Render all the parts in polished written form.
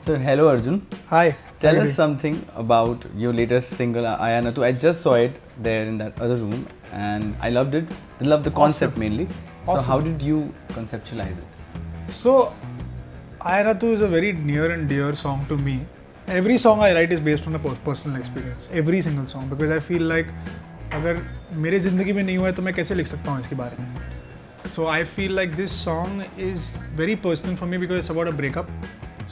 So hello Arjun. Hi. Tell us something about your latest single Aaya Naa. I just saw it there in that other room and I loved it. I loved the concept mainly. So how did you conceptualize it? So Aaya Naa is a very near and dear song to me. Every song I write is based on a personal experience. Every single song, because I feel like अगर मेरे ज़िंदगी में नहीं हुआ है तो मैं कैसे लिख सकता हूँ इसके बारे में. So I feel like this song is very personal for me because it's about a breakup.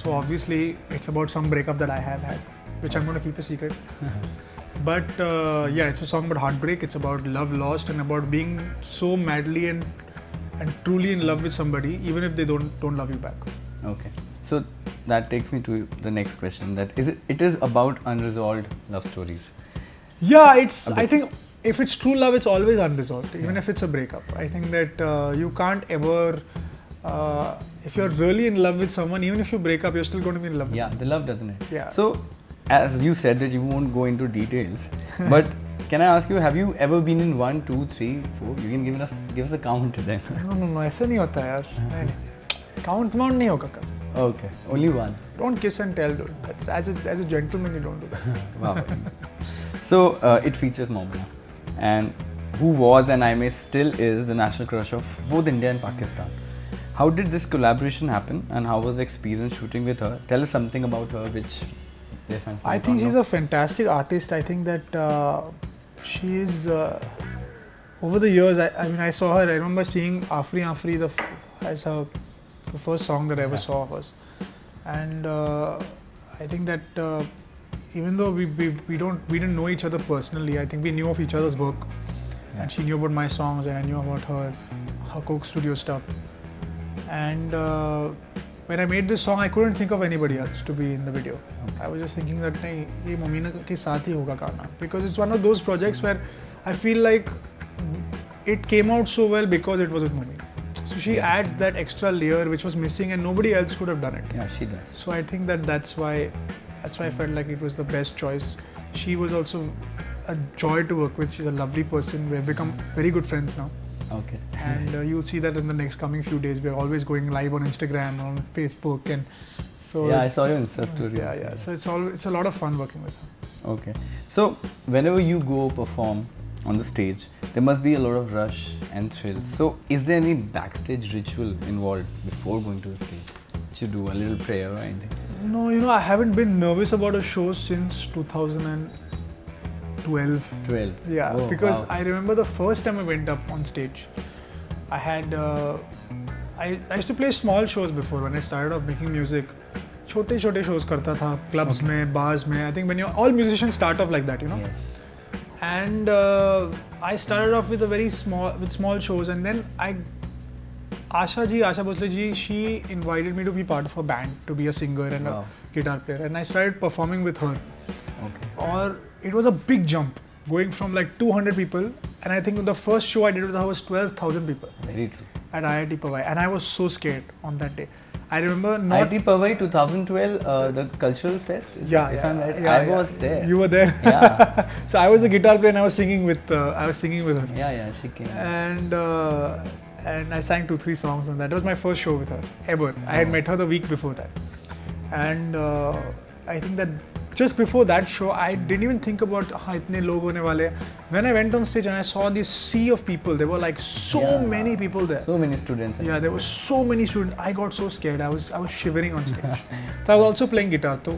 So obviously it's about some breakup that I have had, which I'm going to keep a secret. But yeah, it's a song about heartbreak. It's about love lost and about being so madly and truly in love with somebody, even if they don't love you back. Okay. So that takes me to the next question. That it is about unresolved love stories. Yeah, it's. I think if it's true love, it's always unresolved, even if it's a breakup. I think that you can't ever. If you're really in love with someone, even if you break up, you're still going to be in love. Yeah, the love doesn't end. Yeah. So, as you said that you won't go into details, but can I ask you, have you ever been in 1, 2, 3, 4? You can give us a count then. No, ऐसा नहीं होता यार. नहीं. Count नहीं होगा कब. Okay, only one. Don't kiss and tell, dude. As a gentleman, you don't do that. Wow. So it features Momina, and who was and I may still is the national crush of both India and Pakistan. How did this collaboration happen, and how was the experience shooting with her? Tell us something about her, which their fans. I think she's a fantastic artist. I think that she is. Over the years, I mean, I saw her. I remember seeing Afri as the first song that I ever saw of hers, and I think that even though we didn't know each other personally, I think we knew of each other's work, and she knew about my songs and I knew about her Coke Studio stuff. And when I made this song, I couldn't think of anybody else to be in the video. I was just thinking that nahi, ye Momina ke saath hi hoga gaana, because it's one of those projects where I feel like it came out so well because it was with Momina. So she adds that extra layer which was missing and nobody else could have done it. Yeah, she does. So I think that's why I felt like it was the best choice. She was also a joy to work with. She's a lovely person. We've become very good friends now. Okay. And you'll see that in the next coming few days. We're always going live on Instagram, on Facebook, and so. Yeah, I saw your Insta story. Yeah. So it's a lot of fun working with her. Okay. So whenever you go perform on the stage, there must be a lot of rush and thrills. So is there any backstage ritual involved before going to the stage? Should you do a little prayer or anything? No, I haven't been nervous about a show since 2012. 12. Yeah, oh, because wow. I remember the first time I went up on stage, I had I used to play small shows before when I started off making music. छोटे shows करता था clubs में, bars में. I think when all musicians start off like that, you know. Yes. And I started off with small shows, and then Asha Bhosle ji, she invited me to be part of her band, to be a singer and a guitar player, and I started performing with her. Okay. Or it was a big jump, going from like 200 people, and I think the first show I did with her was 12,000 people. Very true. At IIT Powai, and I was so scared on that day. I remember not. IIT Powai 2012, the cultural fest. If I'm right, I was there. You were there. Yeah. So I was the guitar player and I was singing with her. Yeah, she came. And I sang 2-3 songs on that. That was my first show with her ever. I had met her the week before that, and I think that just before that show, I didn't even think about itne log hone wale. When I went on stage and I saw this sea of people, there were like so many people there. So many students. Yeah, there were so many students. I got so scared. I was shivering on stage. So I was also playing guitar. So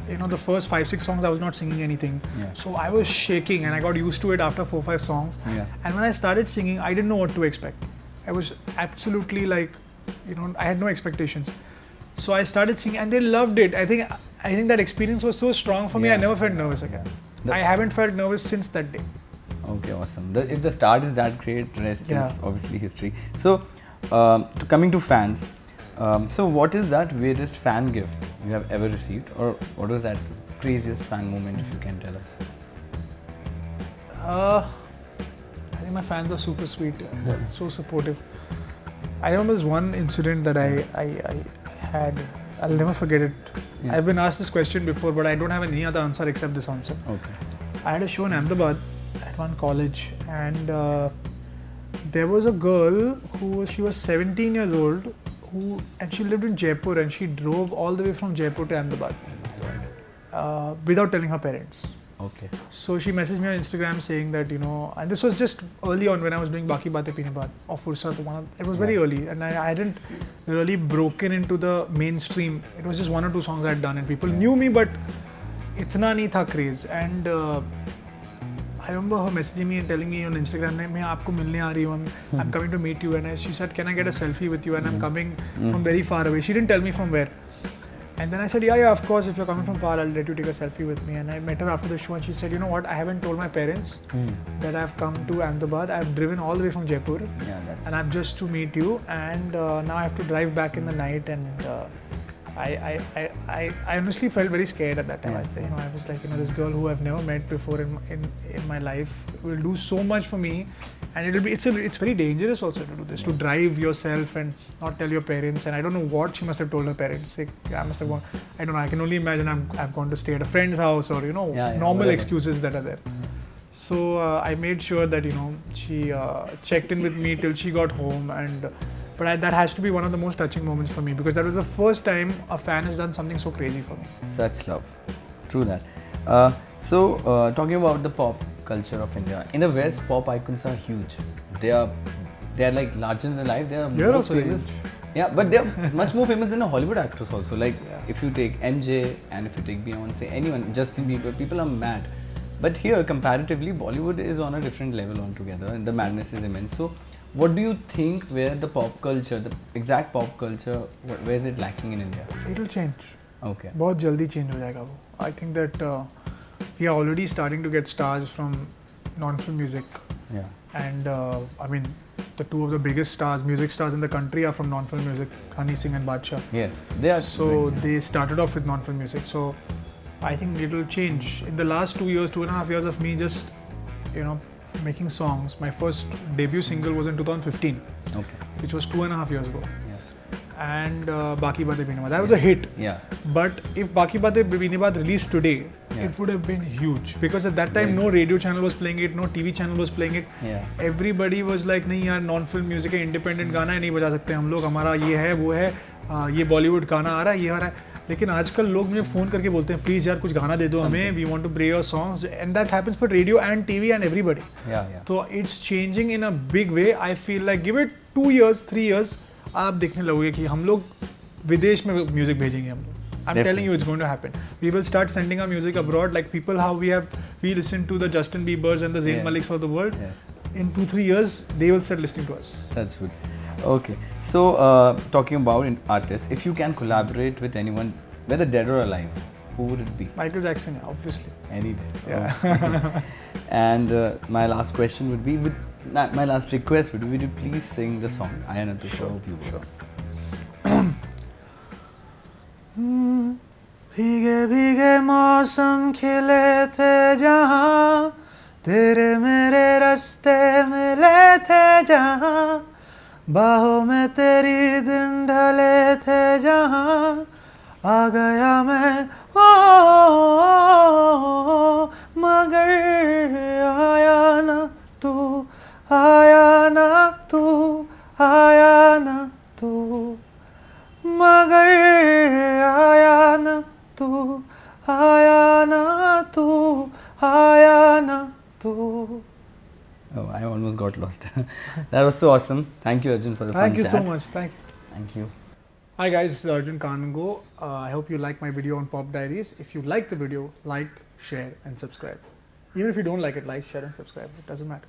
you know, the first 5-6 songs I was not singing anything. Yeah. So I was shaking, and I got used to it after 4-5 songs. Yeah. And when I started singing, I didn't know what to expect. I was absolutely like, you know, I had no expectations. So I started singing, and they loved it. I think that experience was so strong for me. I never felt nervous again. I haven't felt nervous since that day. Okay, awesome. If the start is that great, rest is obviously history. So, coming to fans, so what is that weirdest fan gift you have ever received, or what was that craziest fan moment, if you can tell us? I think my fans are super sweet, so supportive. I remember this one incident that I had. I'll never forget it. Yeah. I've been asked this question before, but I don't have any other answer except this answer. Okay. I had a show in Ahmedabad at one college, and there was a girl she was 17 years old, and she lived in Jaipur, and she drove all the way from Jaipur to Ahmedabad without telling her parents. Okay. So she messaged me on Instagram saying that, you know, and this was just early on when I was doing Baki Baatein Peene Baat or Fursat. It was very early, and I hadn't really broken into the mainstream. It was just 1 or 2 songs I had done, and people knew me, but itna nahi tha craze. And I remember her messaging me and telling me on Instagram, "मैं आपको मिलने आ रही हूँ. I'm coming to meet you." And she said, "Can I get a selfie with you?" And I'm coming from very far away. She didn't tell me from where. And then I said, yeah, of course, if you're coming from far, I'll let you take a selfie with me. And I met her after the show, and she said, you know what, I haven't told my parents that I've come to Ahmedabad. I've driven all the way from Jaipur, and I'm just to meet you. And now I have to drive back in the night. And I honestly felt very scared at that time. I was like, this girl who I've never met before in my life will do so much for me. And it's very dangerous also to do this, to drive yourself and not tell your parents. And I don't know what she must have told her parents. Like, I must have gone, I don't know, I can only imagine I've gone to stay at a friend's house, or normal excuses that are there. So I made sure that she checked in with me till she got home. But that has to be one of the most touching moments for me, because that was the first time a fan has done something so crazy for me. Such love. True that. Talking about the pop culture of India, in the West, pop icons are huge. They are like larger than life. They are more famous. Yeah, but they are much more famous than a Hollywood actress also. Like if you take MJ and if you take Beyonce, anyone, Justin Bieber, people are mad. But here, comparatively, Bollywood is on a different level altogether, and the madness is immense. So, what do you think where the pop culture, the exact pop culture, where is it lacking in India? It will change. Okay. बहुत जल्दी change हो जाएगा वो. I think that we are already starting to get stars from non-film music. Yeah. And I mean, the 2 of the biggest stars, music stars in the country are from non-film music, Honey Singh and Badshah. Yes, they are. So they started off with non-film music. So I think it will change. In the last 2 years, 2.5 years of me just, making songs. My first debut single was in 2015, which was 2.5 years ago. And Baki Baatein Peene Baat. That was a hit. Yeah. But if Baki Baatein Peene Baat released today, it would have been huge, because at that time no radio channel was playing it, no TV channel was playing it. Everybody was like, नहीं यार non-film music है, independent गाना है, नहीं बजा सकते हम लोग, हमारा ये है वो है, ये Bollywood गाना आ रहा है, ये आ रहा है. लेकिन आजकल लोग मुझे फ़ोन करके बोलते हैं, प्लीज़ यार कुछ गाना दे दो हमें, we want to play your songs, and that happens for radio and TV and everybody. तो it's changing in a big way. I feel like give it 2 years 3 years, आप देखने लगोगे कि हम लोग विदेश में म्यूजिक भेजेंगे हम लोग. I'm telling you, it's going to happen. We will start sending our music abroad, like people how we listen to the Justin Biebers and the Zayn Maliks of the world. In 2-3 years, they will start listening to us. That's good. Okay. So, talking about artists, if you can collaborate with anyone, whether dead or alive, who would it be? Michael Jackson, obviously. Any day. Yeah. And my last question would be, my last request would be, would you please sing the song Aaya Naa to show viewers? भीगे भीगे मौसम खिले थे जहाँ, तेरे मेरे रास्ते मिले थे जहाँ, बाहों में तेरी दिन ढले थे जहाँ, आ गया मैं मगर आया ना तू, आया ना तू, आया ना तू, मगर आया ना तू, आया ना तू, आया ना तू. Oh, I almost got lost. That was so awesome. Thank you, Arjun, for the fun chat. Thank you so much. Thank you. Hi guys, this is Arjun Kanungo. I hope you like my video on Pop Diaries. If you like the video, like, share and subscribe. Even if you don't like it, like, share and subscribe. It doesn't matter.